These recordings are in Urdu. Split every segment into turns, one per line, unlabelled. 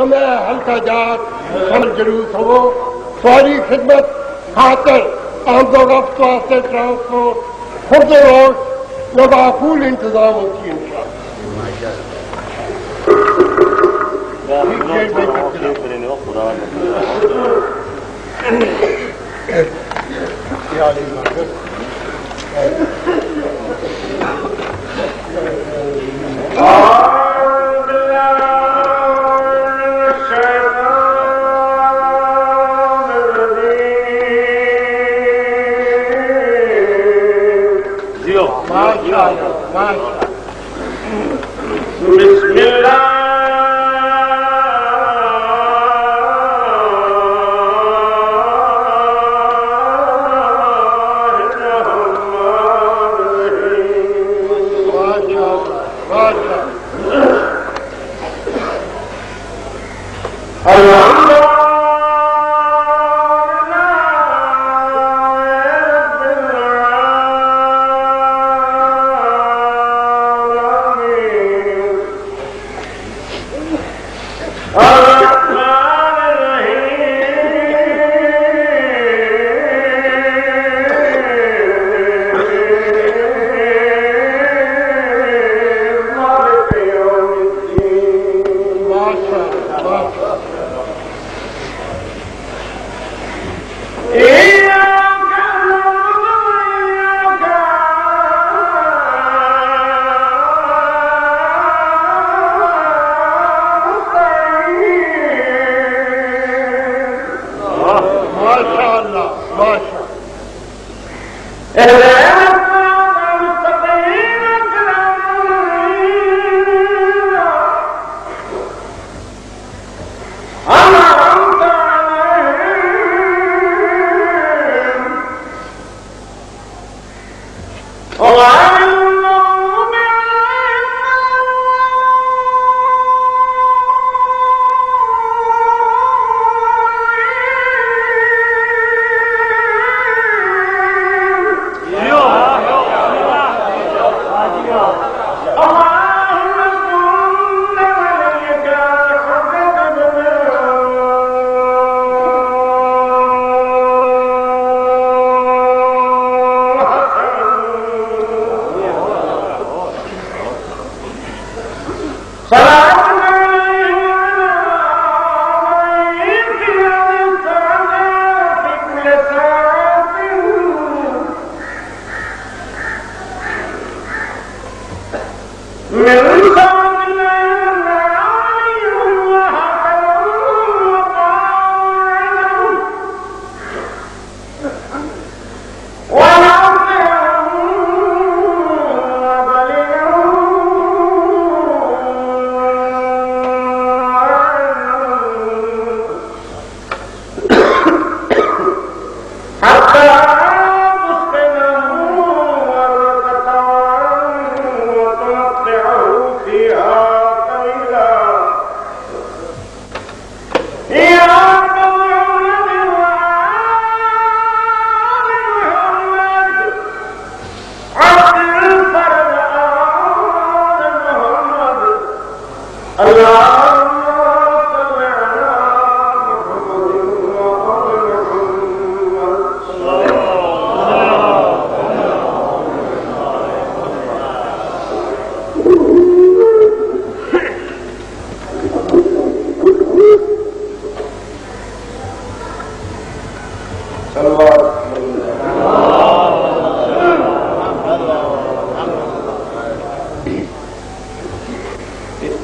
میں ہلکا جات شامل جلوس ہو سواری خدمت خاطر آمد و رفت واسطے ٹرانسپورٹ خود روڈ و معقول انتظام ہوتی ہے
بسم اللہ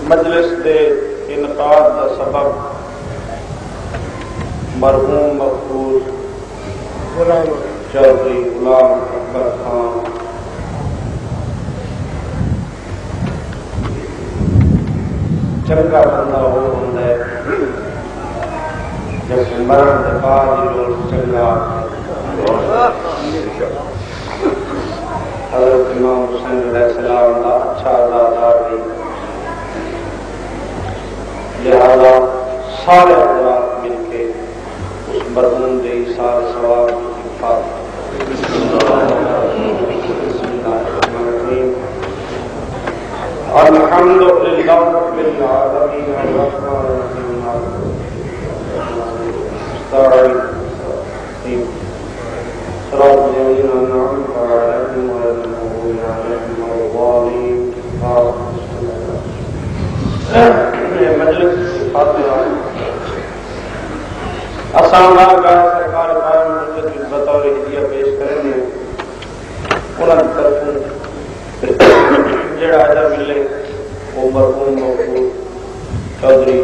مجلس دے انعقاد کا سبب مرحوم مقبول چودھری غلام اکبر خان چنگا بندہ وہ ہوتا ہے جب مرن کے بعد لوگ چنگا حضرت امام حسین علیہ السلام کا اچھا دادار بھی لہذا سارے حضرات مل کے اس مرحوم دے سارے ثواب کی حفاظت بسم اللہ الرحمن الرحیم الحمد للہ رب العالمین الرحمن الرحیم الفاتحہ آسان بارگاہ سرکار قائم مجد بطور ہدیہ پیش کریں گے انہوں کی طرف جڑا اجر ملے وہ مرحوم موجود چودھری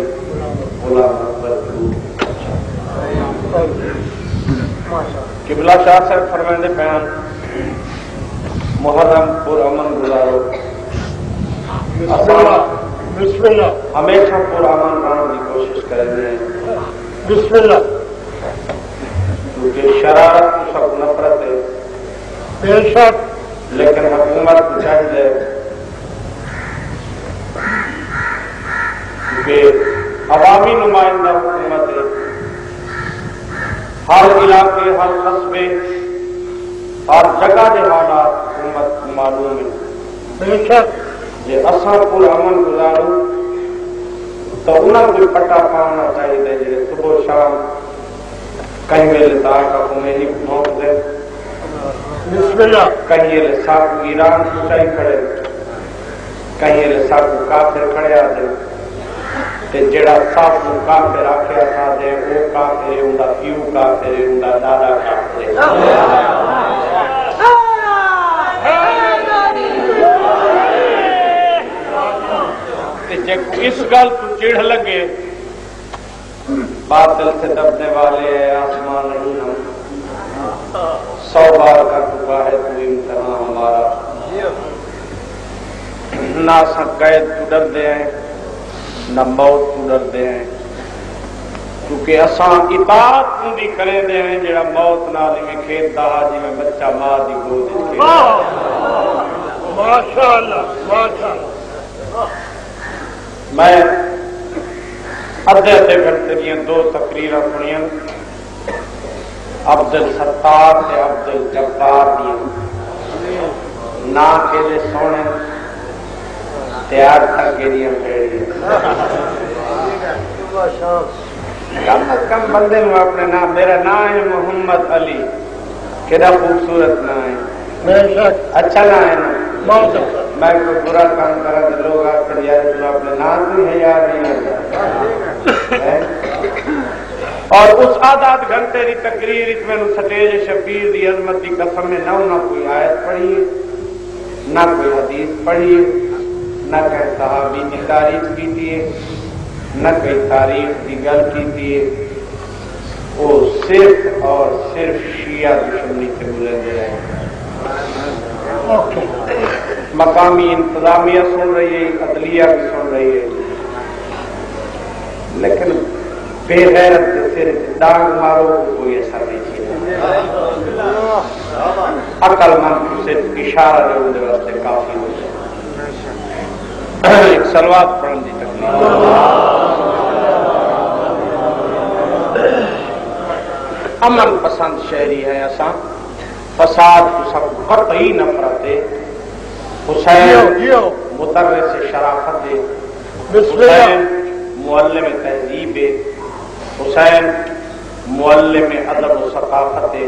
غلام اکبر قبلہ شاہ صاحب فرمائندے بیان محرم پر امن گزارو
بسم اللہ
ہمیشہ پر امن رہنے کی کوشش کریں گے
بسم اللہ
کیونکہ شرارت کو سب نفرت ہے
بے شک
لیکن حکومت کو چاہیے کیونکہ عوامی نمائندہ حکومت ہے ہر علاقے ہر قصبے ہر جگہ کے حالات حکومت کو معلوم ہے
بے شک
یہ اصل پر امن گزارو تو انہیں کوئی پٹا پانا چاہیے جی صبح شام کہیں میرے تار کا خمینی پہنچ دے
بسم اللہ
کہیں یہ ساکو ایران کو چاہی کھڑے کہیں یہ ساکو کافر کھڑے آتے تے جڑا ساکو کافر آکھیا تھا دے وہ کافر ہے اندہ پیو کافر ہے اندہ دادا کافر ہے جے اس گل تو چڑھ لگے باطل سے دبنے والے آسمان نہیں ہم 100 بار کا چکا ہے تو امتحان ہمارا نہ قید تو ڈرتے ہیں نہ موت تو ڈرتے ہیں کیونکہ اساں اطاعت پوری کریں دے ہیں جڑا موت نال میں کھیت دا جی میں بچہ ماں دی گود وچ
ماشاءاللہ ماشاءاللہ
میں ادھے گھنٹے دیا 2 تقریراں سنیاں عبدل ستار تے عبدل جبار دیا نا کے لے سونے تیار تھا کے لئے پھیڑی کم از کم بندے میں اپنے نام میرا نام ہے محمد علی کدھا خوبصورت نام ہے اچھا نام ہے نا میں کوئی برا کام کرا تو لوگ آکر یار تو اپنے نام بھی ہے یار نہیں اور اس آدھات گھنٹے دی تقریر اس میں سٹیج شبیر دی عظمت دی قسم میں نہ کوئی آیت پڑھی نہ کوئی حدیث پڑھی نہ کوئی صحابی کی تعریف کی تھی نہ کوئی تاریخ کی گل کی تھی وہ صرف اور صرف شیعہ دشمنی سے بلندے رہے مقامی انتظامیہ سن رہی ہے عدلیہ بھی سن رہی ہے لیکن بے غیرت سے صرف ڈانگ مارو کوئی اثر نہیں کیا عقل مند کو صرف اشارہ دے اندر واسطے کافی ہو جائے ایک صلوات پڑھن دی تکلیف امن پسند شہری ہے اساں فساد کو سب قطعی نفرت ہے حسین مدرس شرافت ہے حسین معلم تہذیب ہے حسین معلم ادب و ثقافت ہے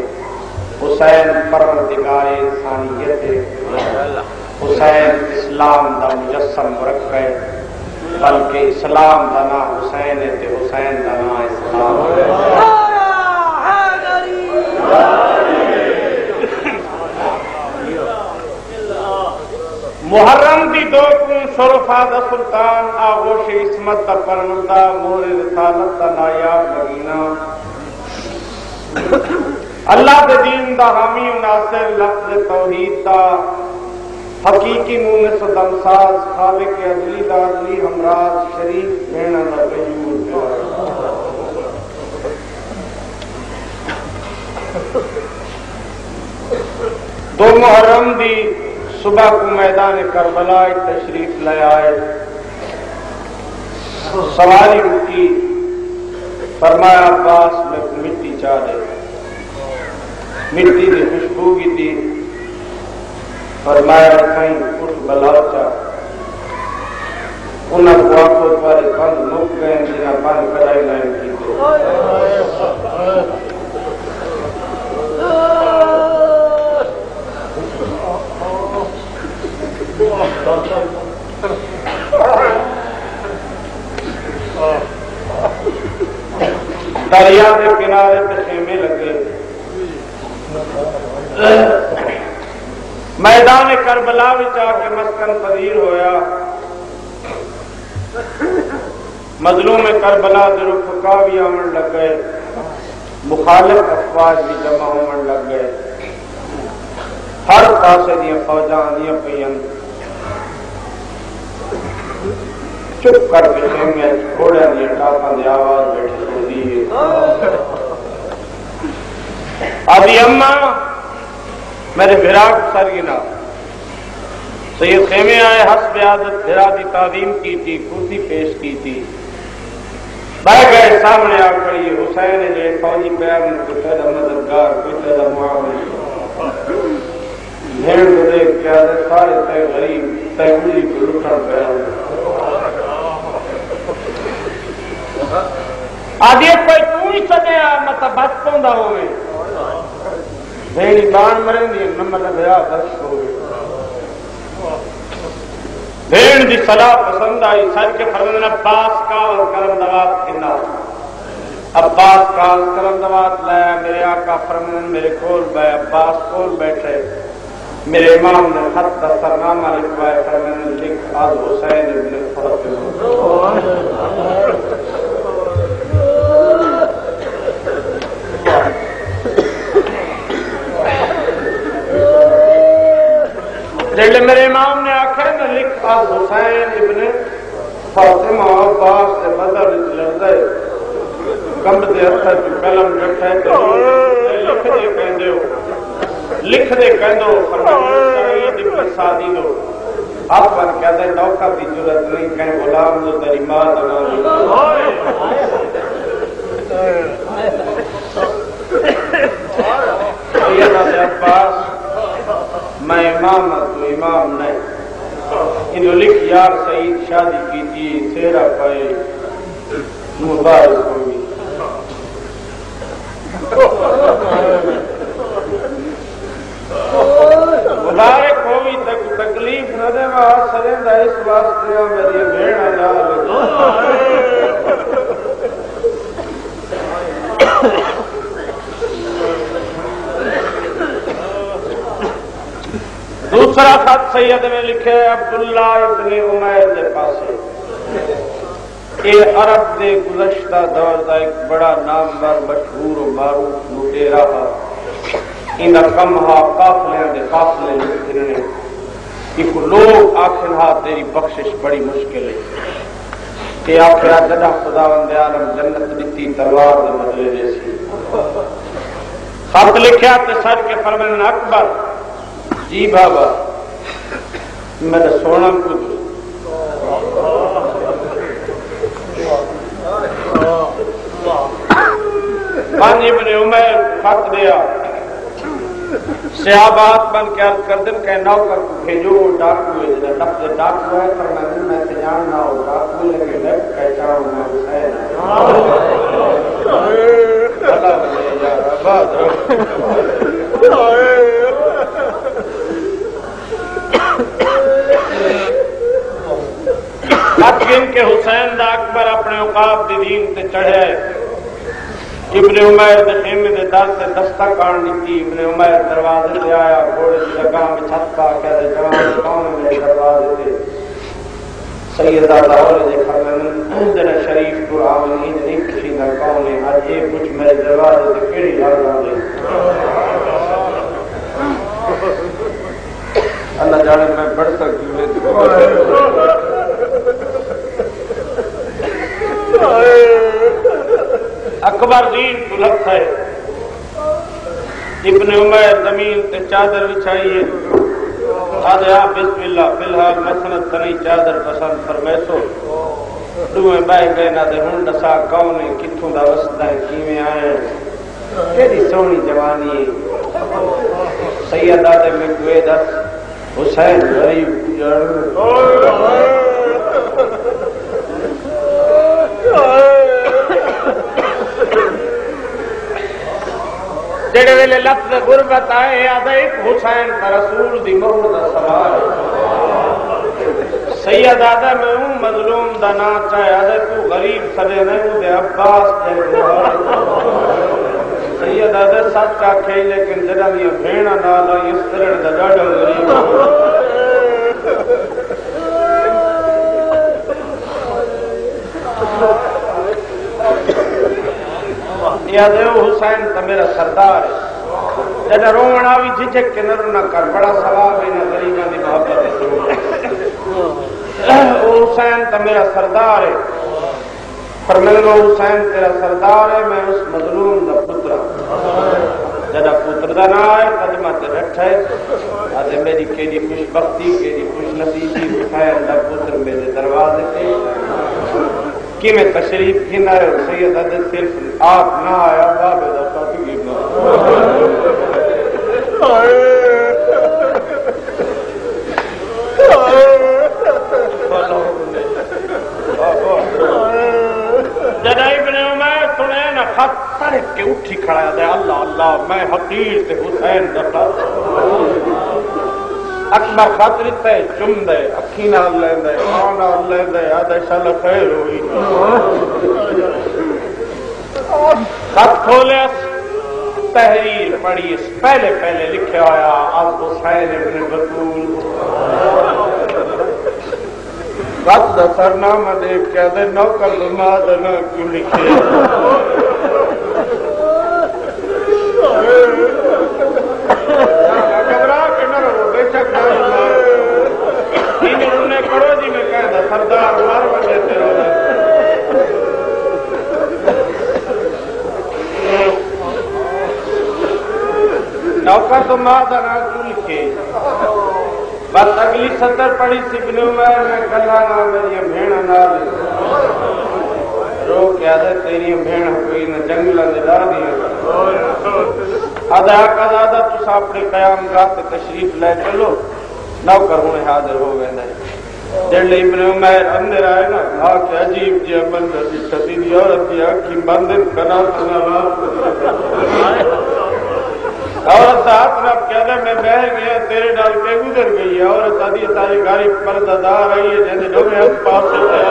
حسین پروردگار انسانیت ہے حسین اسلام دا مجسم مرکب ہے بلکہ اسلام دا نام حسین ہے تے حسین دا نام اسلام ہے محرم دی 2 شرفا دا سلطان آغوش عصمت دا پرندہ مہر رسالت دا نایاب مدینہ اللہ دے دین دا حامی و ناصر لفظ توحید دا حقیقی مونس و دمساز خالق عدلی دا عدلی ہمراز شریف بہنہ دا قیور دو محرم دی صبح کو میدان کربلا تشریف لے آئے سواری رکی فرمایا عباس میں مٹی چاہ دے مٹی دی خوشبو کی تھی فرمایا کہیں کچھ بلاؤ چاہ انہاں کو آنکھوں پر بند مک گئے جنہاں بند کرائی لائن کی دریا کے کنارے پہ خیمے لگے، میدان کربلا وچ آ کے مسکن پذیر ہویا، مظلوم کربلا دے رفقا بھی آمن لگ گئے، مخالف افواج بھی جمع ہومن لگ گئے، ہر پاسے دیا فوجاں آندیاں پئیاں، چپ کر کے خیمے گھوڑیاں دی ٹاپاں دی آواز بیٹھی سنتی ہے۔ آدھی اماں میرے بھرا سر گنا، سید خیمے آئے، حسب عادت بھرا دی تعظیم کی تھی، کرسی پیش کی تھی، بہ گئے سامنے آ کھڑی حسین جے فوجی پیر نے کوئی تیرا مددگار، کوئی تیرا معاون، بھیڑ کو دیکھ کے آدھے سارے تے غریب تے گلی کو لٹن پہ آدھی کوئی تو ہی سدیا مطلب بس پوندا ہوئے، بھیڑی بان مرن دی نمبر بھیا بس ہوئے، بھیڑ دی صلاح پسند آئی، سچ کے فرمایا عباس کال کرم دوات کھنا، عباس کال کرم دوات لایا، میرے آقا فرمایا میرے کول بے، عباس کول بیٹھے، میرے امام نے خط دسترنامہ لکھوایا، فرمایا لکھ آل حسین ابن فاطمہ۔ جیلے میرے امام نے آخر میں لکھ آل حسین ابن فاطمہ، عباس سے بدر لڑ گئے، کمب دے اثر کی قلم جٹھے لکھ دے کہندے ہو، لکھ دے کہندو فرمایا سعید ابن سعدی دو، آپ پر کہتے نوکہ بھی جرت نہیں کہیں غلام دو تیری ماں دنا سیدہ دے عباس میں امام تو امام نہیں، انہوں لکھ یار سعید شادی کی تھی، سیرہ پائے مبارک ہوئی، مبارک ہوئی تک تکلیف نہ دے میں سرندہ اس واسطے میری بھیڑا جا دوسرا خط سید نے لکھے عبداللہ ابن عمیر کے پاسے، یہ عرب دے گزشتہ دور دا ایک بڑا نامور مشہور و معروف لٹیرا ہے، ان کمہا قافلے دے قافلے لکھنے ایک لوگ آخر ہاں تیری بخشش بڑی مشکل ہے کہ آخرہ جدہ خداوند عالم جنت دیتی تلوار دے بدلے جیسی، خط لکھیا تے سج کے فرمایا اکبر جی بابا میرا سونا کچھ پانی ابن عمیر خط دیا، صحابات بن کے عرض کر دن کہ نوکر کو بھیجو ڈاکو ہے، جنہیں لفظ ڈاکو ہے فرمایا میں سے جاننا ہو ڈاکو لیکن میں پہچان ہوں میں حسین اللہ بلے یا رباد گن کے حسین دا اکبر اپنے اوقات دی دین تے چڑھے، ابن عمیر دے خیمے دے در سے دستک آن دیتی، ابن عمیر دروازے سے آیا، گھوڑے کی جگہ میں چھت پا کے جوان کون میرے دروازے سے سیدہ لاہور دے فرمایا جڑا شریف قرآن نہیں کسی نہ کون ہے، آج یہ کچھ میرے دروازے سے کیڑی لڑ آ گئی، اللہ جانے میں بڑھ سکتی اکبر دین تلک ہے، ابن عمیر زمین تے چادر بچھائیے، آدھے آپ بسم اللہ فی الحال مسنت تنی چادر پسند فرمیسو، دوئے بہ گئے نہ دے ہن دسا کون ہے کتھوں دا وسدا ہے کیویں آئے کیڑی سونی جوانی ہے، سیدہ دے میں کوئی دس حسین غریب جڑے ویلے لفظ غربت آئے یاد ایک حسین کا رسول دی مہر دا سوال، سید آدھا میں ہوں مظلوم دا نا چاہے آدھا تو غریب سدے نہیں ہوں دے عباس سید آدھا سچ آکھے لیکن جڑا یہ بھیڑا نالا اس طرح دا ڈاڈا غریب یا دیو حسین تا میرا سردار ہے جڑا رونا بھی جھجک کے نہ رونا کر بڑا ثواب ہے نہ غریباں دی محبت ہے حسین تا میرا سردار ہے فرمیلو حسین تیرا سردار ہے میں اس مظلوم دا پترا جڑا پتر دا نا ہے قدمہ تے رٹھے آدھے میری کیڑی خوش بختی کیڑی خوش نصیبی حسین دا پتر میرے دروازے تے کی میں تشریف کی نہ رہے سید عدد صرف آپ نہ آیا بابے دا کافی گرنا جدا ابن عمر سنے نا خط ترک کے اٹھی کھڑا دے اللہ اللہ میں حقیر سے حسین دا اکبر خاطر تے چم دے اکھینا لے دے آنا لے دے آدھے شل خیر ہوئی خط کھولے تحریر پڑھی اس پہلے پہلے لکھے آیا اب حسین ابن بطول خط دا سرنامہ دیکھ کے دے نوکر دمادنا کیوں لکھے سردار مار بچے تیرو نوکر تو مادہ نہ چل کے بس اگلی سطر پڑھی سی ابن عمر میں کلا نہ میری بھیڑا نال رو کے آدھے تیری بھیڑ کوئی نہ جنگلہ دلا دیا آدھا آدھا تسا اپنے قیام گاہ تشریف لے چلو نوکر ہونے حاضر ہو گئے نہیں جڑ ابن عمر اندر آئے نا آکے عجیب جی بندر دی چھتی دی عورت دی آنکھی بندن کنا تنا عورت ہاتھ رب کہہ دے میں بہ گیا تیرے ڈال کے گزر گئی عورت آدھی تاری گاری پردہ دار آئی ہے جیسے ڈومے ہم پاس سے جائے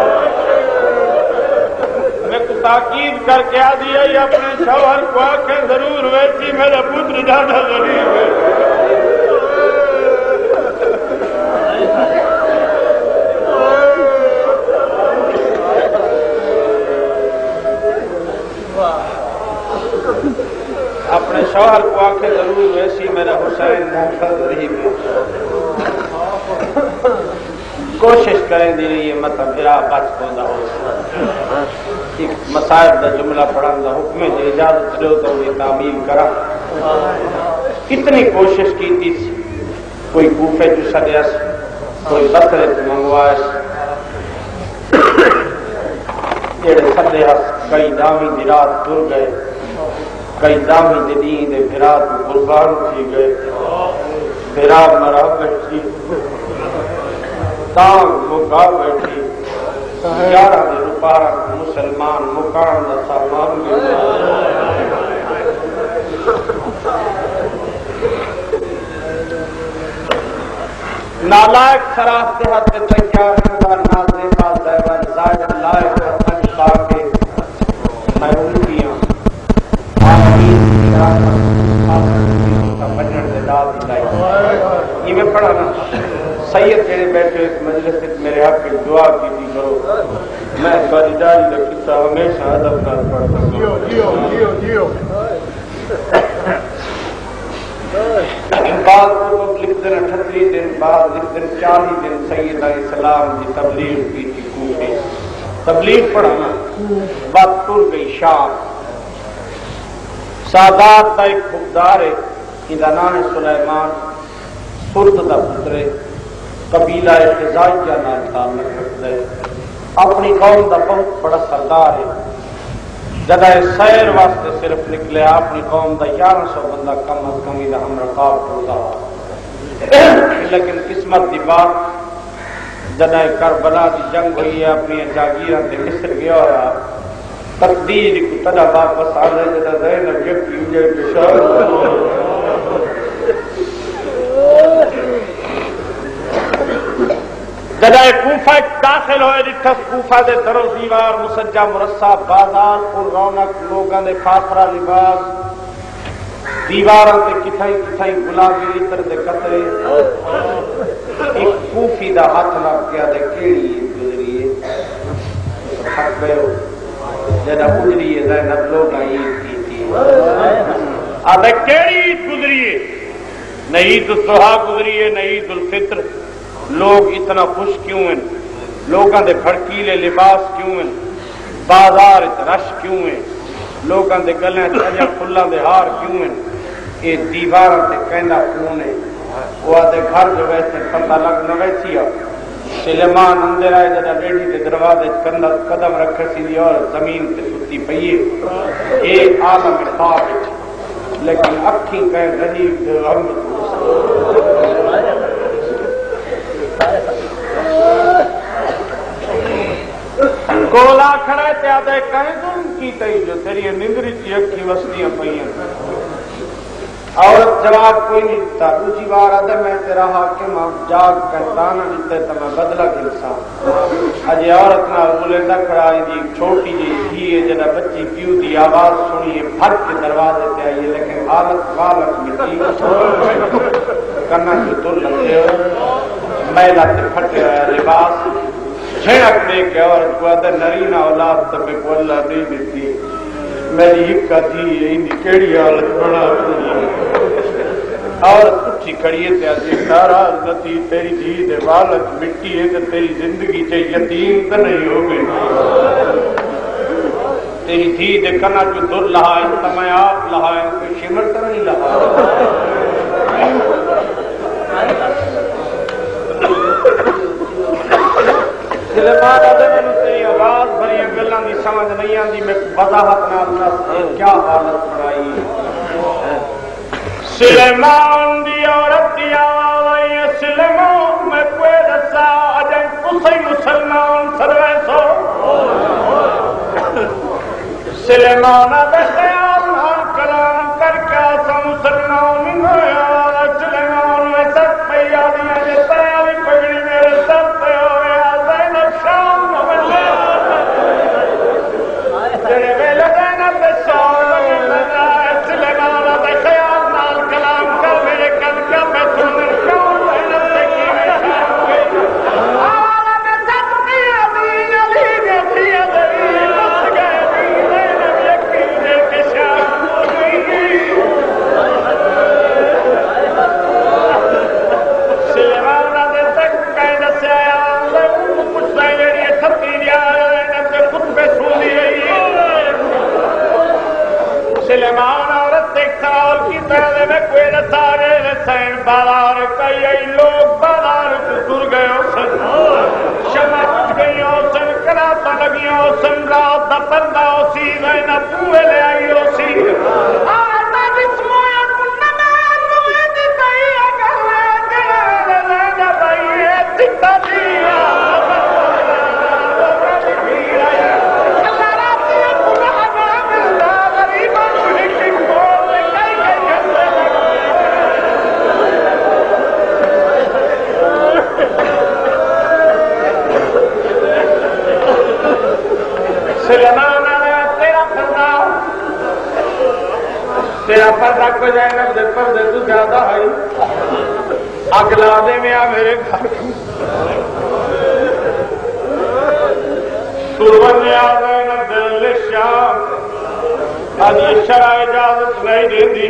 میں کو تاکید کر کے آدھی آئی اپنے شوہر کو آنکھیں ضرور ویسی میرا پتر ڈاڈا غریب ہے اپنے شوہر کو آنکھیں ضرور ویسی میرا حسین غریب ہے کوشش کریں دی رہی ہے مطلب میرا بچ پوندا ہو ایک مصائب دا جملہ پڑھان دا حکم ہے اجازت دو تو یہ تعمیم کرا کتنی کوشش کی تھی کوئی کوفے جو سدیس کوئی بکرے تو منگوائے جڑے سدے ہس کئی دامی دی رات ٹر گئے کئی دامی دین دے بھرا تو قربان تھی گئے بھرا مرا بیٹھی تاں مکا بیٹھی 11 دن پارا مسلمان مکان دا سامان نالائق خراب دیہات تیار ہوگا نازے باز دیوان زائد لائق حسن شاہ کے میں اولتیاں یہ میں پڑھا نا سید جڑے بیٹھے اس مجلس میرے حق کی دعا کی تھی کرو میں ساری داری کا قصہ ہمیشہ ادب نال پڑھتا ہوں بعض لوگ لکھتے ہیں 38 دن بعض لکھتے ہیں 40 دن سید علیہ السلام کی تبلیغ کی تھی کوفے تبلیغ پڑھانا بات ٹر گئی شام سادات کا ایک خوددار ہے انہا نام سلیمان سرد دا پترے قبیلہ خزاعیہ نال تعلق رکھتا ہے اپنی قوم دا بہت بڑا سردار ہے جگہ سیر واسطے صرف نکلے اپنی قوم دا 1100 بندہ کم از کم دا ہم رقاب کردا لیکن قسمت دی بات جگہ کربلا دی جنگ ہوئی ہے اپنی جاگیران دے مصر گیا ہوا تقدیر کو تدا واپس آ رہے جدا زینب یکی ہوئے بشار جدائے کوفہ داخل ہوئے ڈٹھس کوفہ دے در و دیوار مسجع مرصع بازار پر رونق لوگاں دے فاخرہ لباس دیواراں تے کتھائی کتھائی گلابی عطر دے قطرے ایک کوفی دا ہاتھ لگ گیا دے کیڑی گزری ہے تھک گئے ہو جدا گزری ہے زینب لوگ عید کی تھی آدھے کیڑی عید گزری ہے نہ عید الضحیٰ گزری ہے نہ عید الفطر لوگ اتنا خوش کیوں ہیں لوگاں دے بھڑکیلے لباس کیوں ہیں بازار رش کیوں ہیں لوگاں دے گلیں چڑیا پھلاں دے ہار کیوں ہیں یہ دیواراں تے کہنا کیوں ہے وہ آدھے گھر جو ویسے پتہ لگ نہ ویسی ہے سلیمان اندر آئے جدا بیٹھی تے دروازے قدم رکھے سی اور زمین تے ستی پئی ہے ایک عالم خواب لیکن اکھی کہ غریب رحمت گولا کھڑے تے آدھے کہیں ظلم کی تئی جو تیری نندری چی اکھی وسطیاں پئیاں عورت جواب کوئی نہیں دیتا دوسری بار آدھے میں تیرا حاکم جاگ کہتانا دیتے تو میں بدلہ گلسا اجے عورت نہ بولے نہ کھڑائی دی چھوٹی جی تھی ہے جنہ بچی پیو دی آواز سنی ہے پھٹ کے دروازے تے آئیے لیکن حالت غالت مٹی کرنا جو دل لگتے ہو میلہ تے پھٹے ہویا لباس جھڑک دے کے عورت کو آدھے نرینہ اولاد تبے کو اللہ نہیں دیتی میری ہکا تھی یہ کیڑی حالت بنا عورت اٹھی کھڑی ہے تے آدھے ناراض نتی تیری دھی دے والد مٹی ہے تے تیری زندگی چاہیے یتیم تے نہیں ہو گئی تیری دھی دے کنا جو در لہائے تو میں آپ لہائے کوئی شمر تو نہیں لہائے سلیمان آدھے میں تیری آواز بھری گلاں دی سمجھ نہیں آندی میں وضاحت نال دس کیا حالت بنائی سلیمان دی عورت دی آواز سلیمان میں کوئی دسا اجے تسی مسلمان سروے سو سلیمان دے خیال نال کلام کر کے سو مسلمان ہویا سلیمان میں سب پیا دیا جے تیاری پگڑی میرے سب پہ ہویا زینب شام نملے جڑے ویلے زینب دے سوال سلیمان دے خیال نال کلام کر میرے کل کیا میں سنن کیوں زینب سے کی میں شام گئی آوالا میں سب پیا دی علی گے پیا دی بس گئے دی زینب یقین دے کے شام ہو گئی سلیمان دے تک کہیں دسے آیا کچھ سائنری تھتی دیا زینب دے خطبے سنی رہی سلیمان عورت ایک سال کی طرح میں کوئی نسارے سین بازار کئی لوگ بازار در گئے ہو سن شمع اٹھ گئی ہو سن کراتا لگی ہو سن رات دا پردہ ہو سی زینب پوے لے آئی ہو سی آتا جسمویا کننا موئے دی تئی اگر زینب آئی ہے دکھتا دیا سلیمان تیرا پردہ کو زینب دے پردے تو زیادہ ہے اگلا دے میں آ میرے گھر سرور نے آ زینب دل شام آج یہ شرع اجازت نہیں دے دی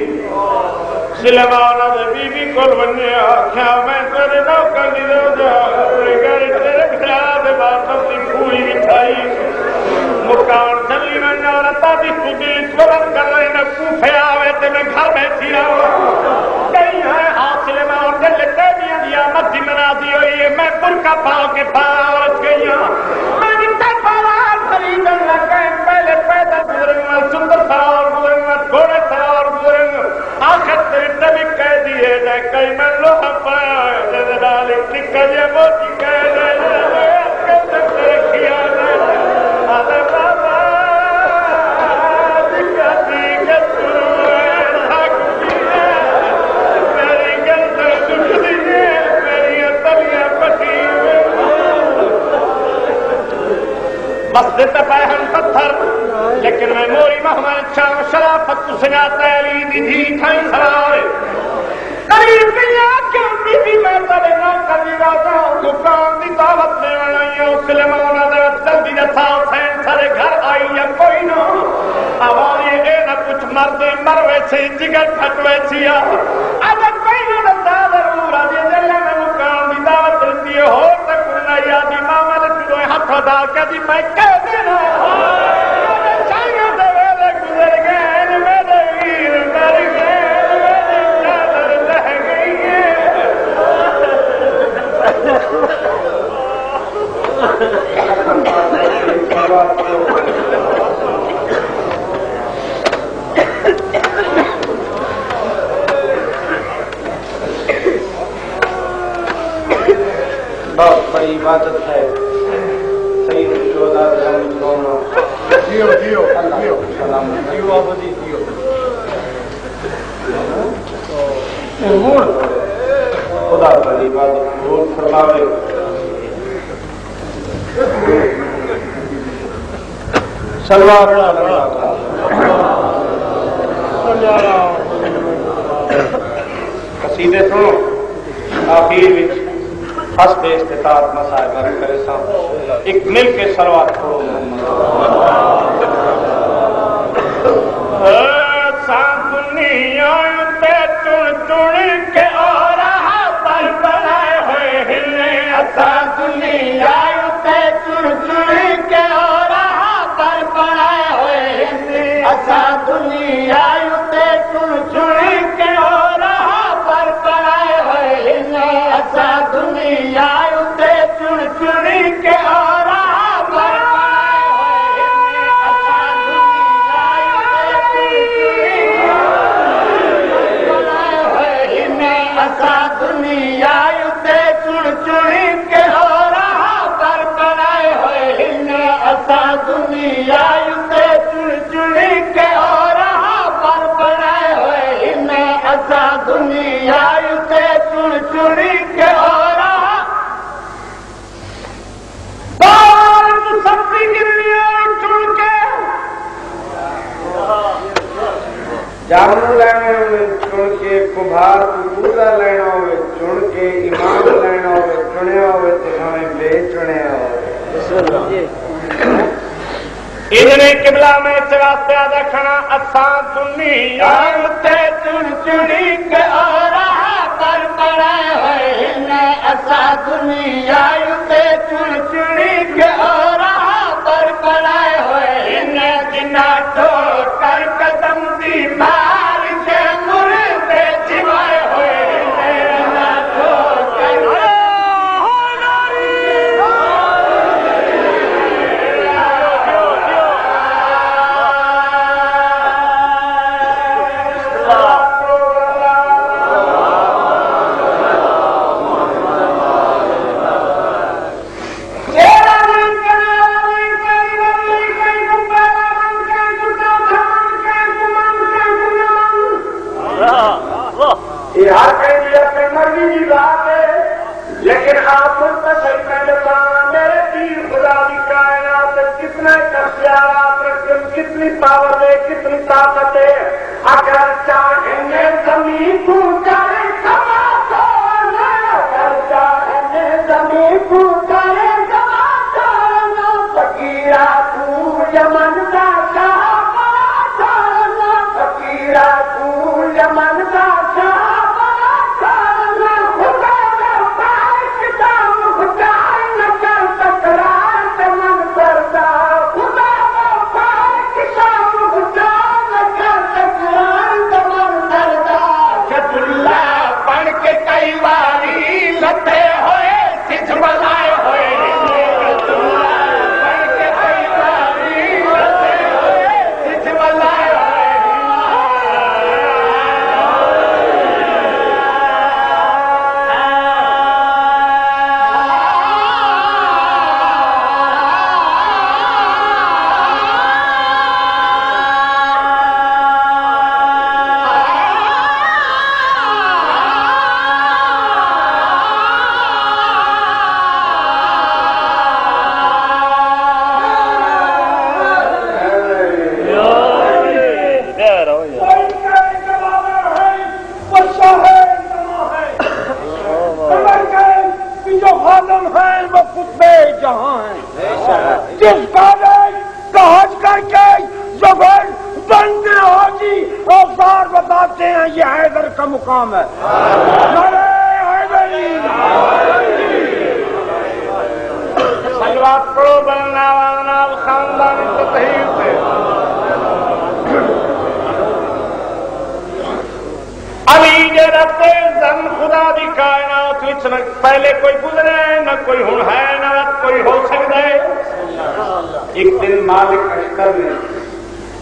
سلیمان دے بی بی کل بننے آکھیا میں تیرے نوکر دی دے جا تیرے خیال دے بات اپنی پوری بٹھائی مکان چلی میں عورتہ دی خودی سورت کر رہے میں کوفے آوے تے میں گھر بیٹھی رہا کہیں ہے حاصل میں اور دل تیمیاں دیا مدی منازی ہوئی ہے میں برکہ پاؤ کے پاس گئی ہوں میں جتنے پارار خریدن لگے پہلے پیدا گزرن میں سندر سرار گزرن میں گھوڑے سرار گزرن آخر تیرے تبھی کہہ دیئے جائے کہیں میں لوہا پایا ہے جیسے ڈالی نکل یہ موٹی کہہ دے کہتے تیرے کیا جائے آدھے بابا دکھاتی گھر حق بھی ہے میری گھر سے سکھ دی ہے میری تلیاں پٹی ہوئے محمد شاہ شرافت سناتا علی دی دھی تھائی سوارے قریب دیا کیوں بی بی میں تلے نہ کبھی راتا دکان دی دعوت میں آئیوں سلمانہ دے جلدی رتھا سین سارے گھر آئی یا کوئی نہ آوائی اے نہ کچھ مردے مروے چھے جگر پھٹوے چھیا اگر کوئی نہ رتا ضرور آجے جلے میں مکان دی دعوت رتی ہو تک انہا یادی ماما نے چلوے ہاتھ دا کہ دی میں کہہ دینا چاہیے دے ویلے گزر گئے میرے ویر مر گئے میرے چادر لہ گئی بہت بڑی عبادت ہے سید الشہداء جیو جیو جیو سلام جیو آبادی جیو خدا بڑی عبادت قبول فرماوے سلوات قصیدے سنو آخر وچ حسب استطاعت مسائل میں کرے سام ایک مل کے سلوات پڑھو سام دنیا تے چن چن کے اور پر بنائے ہوئے ہلے سام دنیا تے چن چن کے اور پر بنائے ہوئے ہلے سام دنیا تے چن چن کے اور پر بنائے ہوئے ہلے سام دنیا تے چن چن کے اور پر دنیا تے چن چن کے اور پر بنائے ہوئے ہمیں اسا دنیا تے چن چن کے اور بار سبزی گرنیاں چن کے جامن لینا ہوئے چن کے کبھار کبولا لینا ہوئے چن کے ایمان لینا ہوئے چنیا ہوئے تے ہمیں بے چنیا ہوئے ادھر قبلہ میں چراتے دکھنا اساں دنیا تے چن چنی کے اور پر بنائے ہوئے ہمیں اساں دنیا تے چن چنی کے اور پر بنائے ہوئے ہمیں جنا ٹھوک کر قدم دی مار کے مردے جوائے ہوئے ہمیں نہ ٹھوک کر ہر کہیں اپنی مرضی کی بات ہے لیکن آپ منتصر میں جانا میرے پیر خدا کی کائنات کتنے اختیارات رکھتے کتنی پاور ہے کتنی طاقت ہے اگر چاہیں زمین کو کرے اگر چاہیں زمین کو کرے فقیرہ تو یمن کا شاہ فقیرہ تو یمن کا شاہ اللہ
مقام ہے.
سلوات پڑھو بننا وانا خاندان تطہیر پہ. علی جرتے زن خدا دی کائنات وچ نہ پہلے کوئی گزرے نہ کوئی ہن ہے نہ کوئی ہو سکتا ہے. ایک دن مالک اشتر نے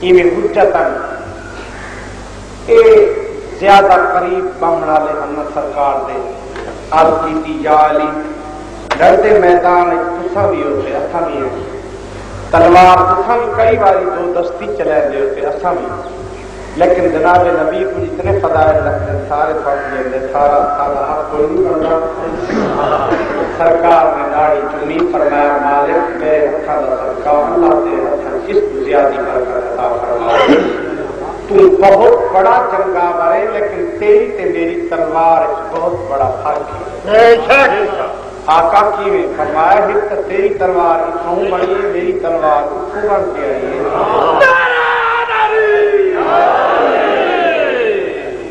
ایویں حجتن اے زیادہ قریب بامنا لے ہم سرکار دے عرض کیتی یا علی ڈرتے میدان تساں بھی ہوتے اساں بھی ہیں تلوار تساں بھی کئی باری دو دستی چلے دے ہوتے اساں بھی لیکن جناب نبی کو جتنے فضائل رکھتے سارے پڑھ لیتے سارا حق کوئی نہیں کرتا. سرکار نے داڑھی چنی فرمایا مالک میرے ہتھاں دا صدقہ اللہ تیرے ہتھاں اس کو زیادہ برکت عطا فرما. تو بہت بڑا جنگاور ہے لیکن تیری تے میری تلوار بہت بڑا فرق ہے. آقا کی میں فرمایا ہے تیری تلوار اتھوں بڑی ہے میری تلوار اتھوں بڑھ کے آئی ہے.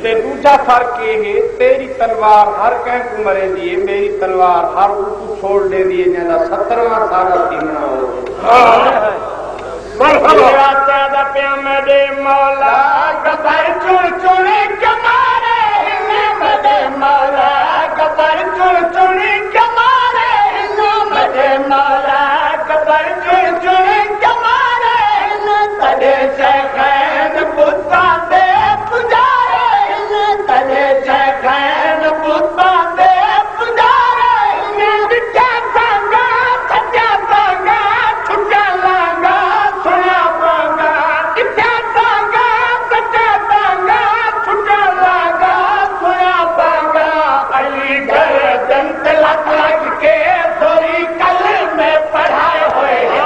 دوسرا فرق یہ ہے تیری تلوار ہر کہیں کو مرے دیے میری تلوار ہر کو چھوڑ دے دیے جانا 17واں سارا تیمنا ہو. مرحبا پیا میرے مولا گبر چڑ چڑی کمارے میرے مولا گبر چڑ چڑی کمارے میرے مولا گبر چڑ چڑی کمارے تڑے سے خیر بتا دے پجارے تڑے سے خیر بتا دے پجارے کیا سانگا تھکیا سانگا چھٹا لانگا سنا پانگا کیا سانگا تھکیا سانگا چھٹا لانگا سنا پانگا. علی گھر دنت لگ لگ کے تھوڑی کل میں پڑھائے ہوئے ہیں.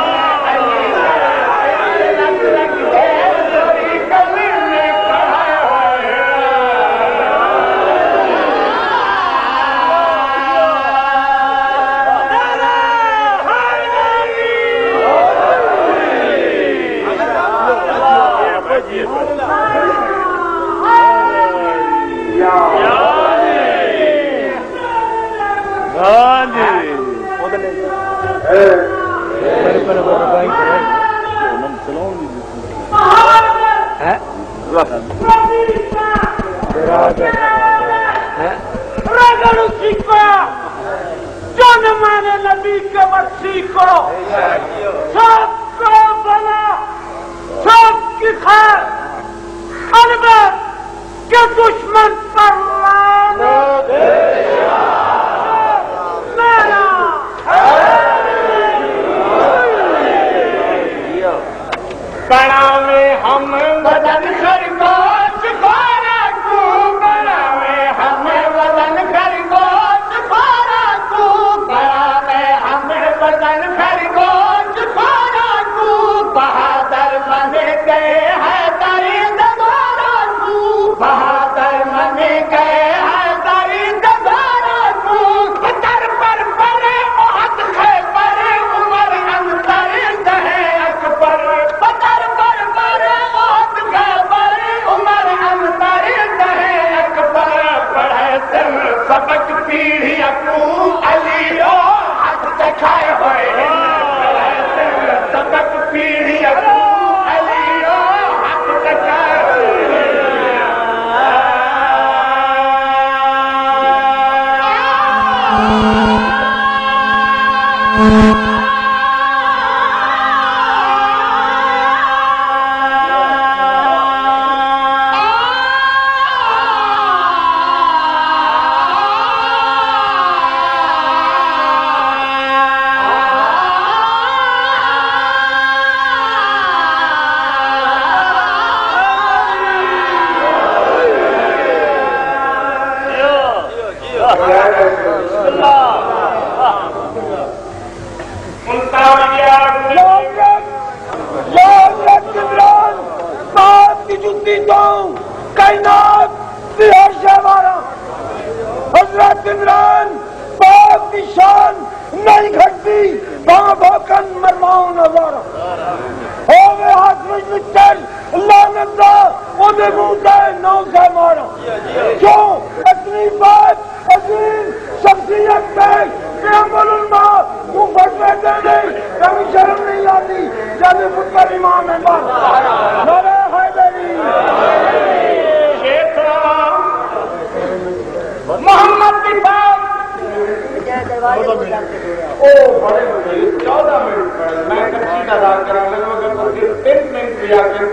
جو نہ مانے نبی کے مسیح کو سب کو بنا سب کی خیر البت کے دشمن پر لعنت. بڑھاوے ہم بدن خرگوش خورا کو بڑھاوے ہم بدن خرگوش خورا کو بڑھاوے ہم بدن خرگوش خورا کو بہادر بن گئے ہیں درد دوارا کو بہادر بن گئے ہیں درد دوارا کو. پتر پر پڑے بہت خیبر عمر انصر دہے اکبر پتر پر پڑے بہت خیبر عمر انصر دہے اکبر. پڑھے سر سبق پیڑھی اپنو علی او ہاتھ دکھائے ہوئے ہیں. پڑھے سر سبق پیڑھی اپنو علی او ہاتھ دکھائے ہوئے ہیں. حضرت عمران باپ کی شان نہیں گھٹتی باں بھوکن مرمان ہزارہ ہوئے ہاتھ مجھ مچر لانت دا وہ دے منہ دے
نو سے مارا کیوں اتنی بات عظیم شخصیت پہ پیغمبر اللہ تو فتوے دے نہیں کبھی شرم نہیں آتی جب خطبہ امام ہے نعرہ حیدری محمد کی بات 14 منٹ میں کچھ ادا کرا لگا اگر 3 منٹ بھی آ کے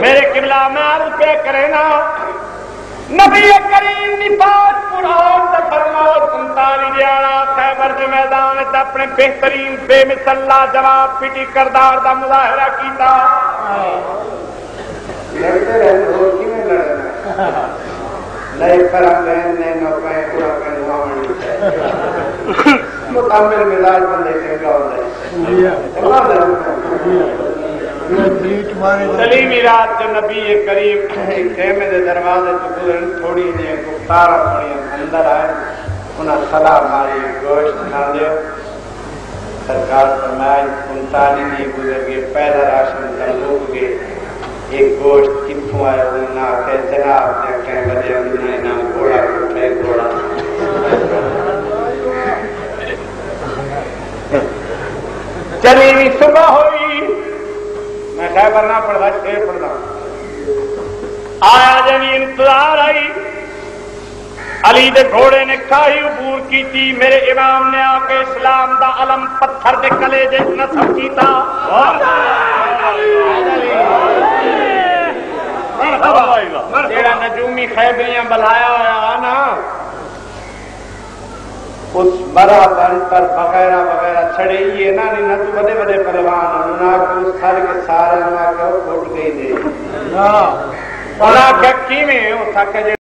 میرے قبلہ میں عرض پہ کرے نا نبی کریم نفاذ قرآن سے فرماؤ 39 دیانا خیبر کے میدان اپنے بہترین بے مثل جواب پیٹی کردار دا مظاہرہ کیتا لڑتے رہے روکی میں لڑنا نئے خراب بہن نئے نوکائیں پورا پہنوا مڑی مکمل مزاج بندے چنگا ہوتا ہے سلیمی رات جو نبی کریم خیمے دے دروازے چکر تھوڑی جی گفتارہ پڑی اندر آئے انہاں سلام ماری گوشت نہ دیو سرکار فرمائے 39 نہیں گزر گئے پہلا راشن تلوک گئے ایک گوشت کتوں آئے انہاں آکے جناب دیکھیں بجے انہیں نام گوڑا کٹھے گوڑا چلی بھی صبح ہوئی میں خیبر نہ پڑھتا شیر پڑھتا آیا جنی انتظار آئی علی دے گھوڑے نے کھائی عبور کی تھی میرے امام نے آ کے اسلام دا علم پتھر دے کلے دے نصب کیتا جیڑا نجومی خیبریاں بلایا ہوا نا اس برا بن پر وغیرہ وغیرہ چھڑے یہ نا نہیں نہ تو بڑے بڑے پہلوان انہوں نے اس سر کے سارے انہوں نے پھوٹ گئی دے انہوں نے کی میں وہ تھا کہ